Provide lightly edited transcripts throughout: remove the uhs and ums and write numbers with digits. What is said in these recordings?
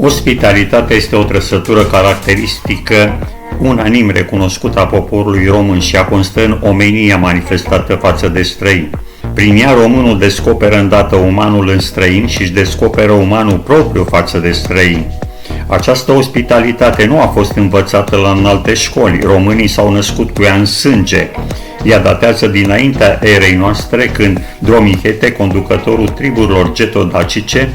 Ospitalitatea este o trăsătură caracteristică unanim recunoscută a poporului român și a constă în omenia manifestată față de străini. Prin ea românul descoperă îndată umanul în străin și își descoperă umanul propriu față de străini. Această ospitalitate nu a fost învățată la înalte școli, românii s-au născut cu ea în sânge. Ea datează dinaintea erei noastre, când Dromichete, conducătorul triburilor getodacice,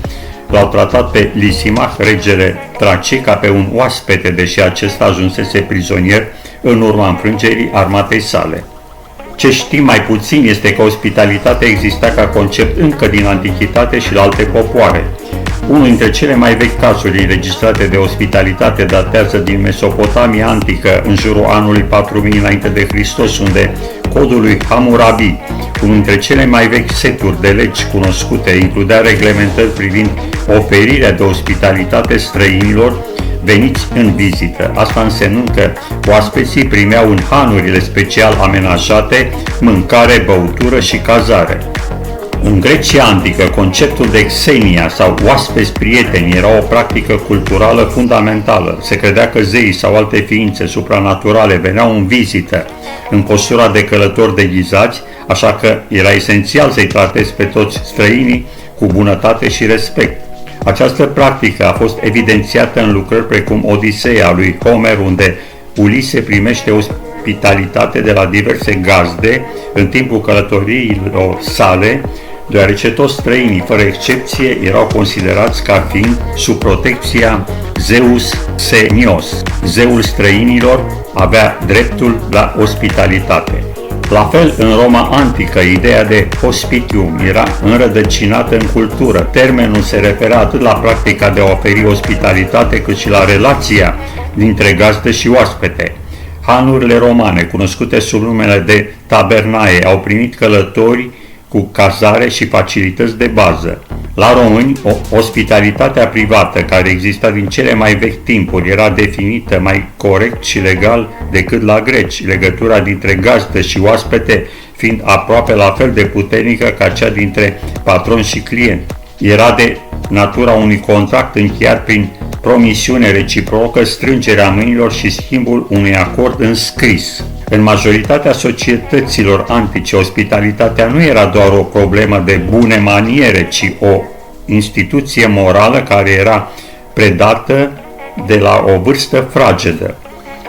l-au tratat pe Lisimach, regele Tracii, ca pe un oaspete, deși acesta ajunsese prizonier în urma înfrângerii armatei sale. Ce știm mai puțin este că ospitalitatea exista ca concept încă din antichitate și la alte popoare. Unul dintre cele mai vechi cazuri înregistrate de ospitalitate datează din Mesopotamia antică, în jurul anului 4000 înainte de Hristos, unde codul lui Hammurabi, unul dintre cele mai vechi seturi de legi cunoscute, includea reglementări privind oferirea de ospitalitate străinilor veniți în vizită. Asta însemnând că oaspeții primeau în hanurile special amenajate mâncare, băutură și cazare. În Grecia antică, conceptul de xenia sau oaspeți prieteni era o practică culturală fundamentală. Se credea că zeii sau alte ființe supranaturale veneau în vizită în postura de călători deghizați, așa că era esențial să-i tratezi pe toți străinii cu bunătate și respect. Această practică a fost evidențiată în lucrări precum Odiseea lui Homer, unde Ulise primește ospitalitate de la diverse gazde în timpul călătoriilor sale, deoarece toți străinii, fără excepție, erau considerați ca fiind sub protecția Zeus Xenios. Zeul străinilor avea dreptul la ospitalitate. La fel, în Roma antică, ideea de hospitium era înrădăcinată în cultură. Termenul se referea atât la practica de a oferi ospitalitate, cât și la relația dintre gazdă și oaspete. Hanurile romane, cunoscute sub numele de tabernae, au primit călători cu cazare și facilități de bază. La români, ospitalitatea privată, care exista din cele mai vechi timpuri, era definită mai corect și legal decât la greci, legătura dintre gazdă și oaspete fiind aproape la fel de puternică ca cea dintre patron și client. Era de natura unui contract încheiat prin promisiune reciprocă, strângerea mâinilor și schimbul unui acord înscris. În majoritatea societăților antice, ospitalitatea nu era doar o problemă de bune maniere, ci o instituție morală care era predată de la o vârstă fragedă.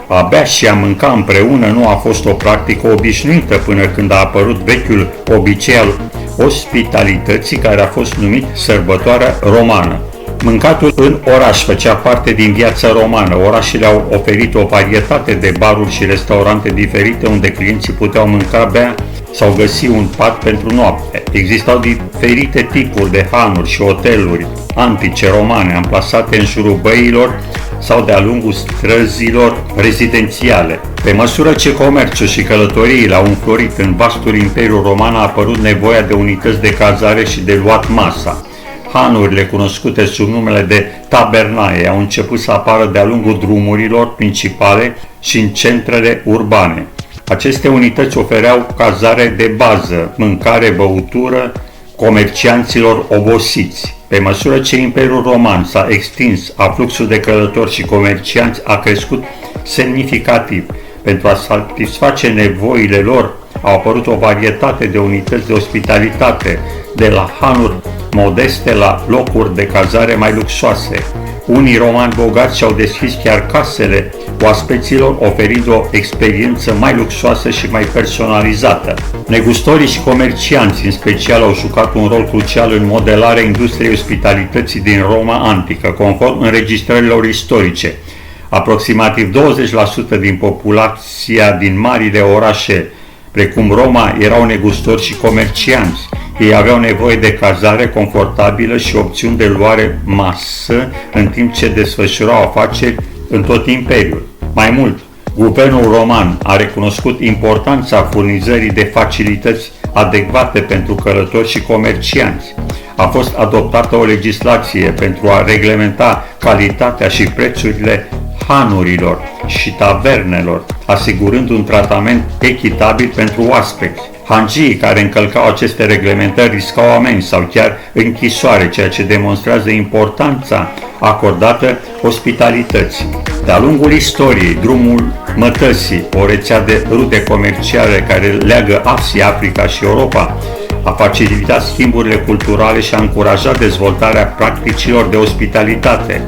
A bea și a mânca împreună nu a fost o practică obișnuită până când a apărut vechiul obicei al ospitalității, care a fost numit sărbătoarea romană. Mâncatul în oraș făcea parte din viața romană. Orașele au oferit o varietate de baruri și restaurante diferite unde clienții puteau mânca, bea sau găsi un pat pentru noapte. Existau diferite tipuri de hanuri și hoteluri antice romane amplasate în jurul băilor sau de-a lungul străzilor rezidențiale. Pe măsură ce comerțul și călătoriile au înflorit în vastul Imperiu Roman, a apărut nevoia de unități de cazare și de luat masa. Hanurile, cunoscute sub numele de tabernae, au început să apară de-a lungul drumurilor principale și în centrele urbane. Aceste unități ofereau cazare de bază, mâncare, băutură comercianților obosiți. Pe măsură ce Imperiul Roman s-a extins, afluxul de călători și comercianți a crescut semnificativ. Pentru a satisface nevoile lor au apărut o varietate de unități de ospitalitate, de la hanuri modeste la locuri de cazare mai luxoase. Unii romani bogați și-au deschis chiar casele oaspeților, oferind o experiență mai luxoasă și mai personalizată. Negustorii și comercianții, în special, au jucat un rol crucial în modelarea industriei ospitalității din Roma antică, conform înregistrărilor istorice. Aproximativ 20% din populația din marile orașe, precum Roma, erau negustori și comercianți. Ei aveau nevoie de cazare confortabilă și opțiuni de luare masă, în timp ce desfășurau afaceri în tot imperiul. Mai mult, guvernul roman a recunoscut importanța furnizării de facilități adecvate pentru călători și comercianți. A fost adoptată o legislație pentru a reglementa calitatea și prețurile hanurilor și tavernelor, asigurând un tratament echitabil pentru oaspeți. Hangii care încălcau aceste reglementări riscau amenzi sau chiar închisoare, ceea ce demonstrează importanța acordată ospitalității. De-a lungul istoriei, drumul mătăsii, o rețea de rute comerciale care leagă Asia, Africa și Europa, a facilitat schimburile culturale și a încurajat dezvoltarea practicilor de ospitalitate.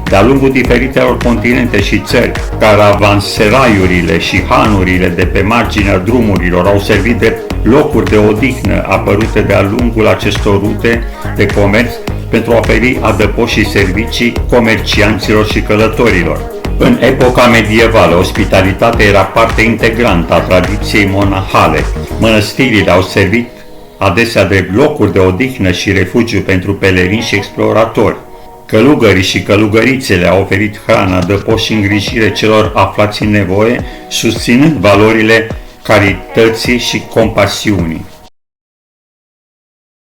De-a lungul diferitelor continente și țări, caravanseraiurile și hanurile de pe marginea drumurilor au servit de locuri de odihnă apărute de-a lungul acestor rute de comerț pentru a oferi adăpost și servicii comercianților și călătorilor. În epoca medievală, ospitalitatea era parte integrantă a tradiției monahale. Mănăstirile au servit adesea de locuri de odihnă și refugiu pentru pelerini și exploratori. Călugării și călugărițele au oferit hrană, adăpost și îngrijire celor aflați în nevoie, susținând valorile carității și compasiunii.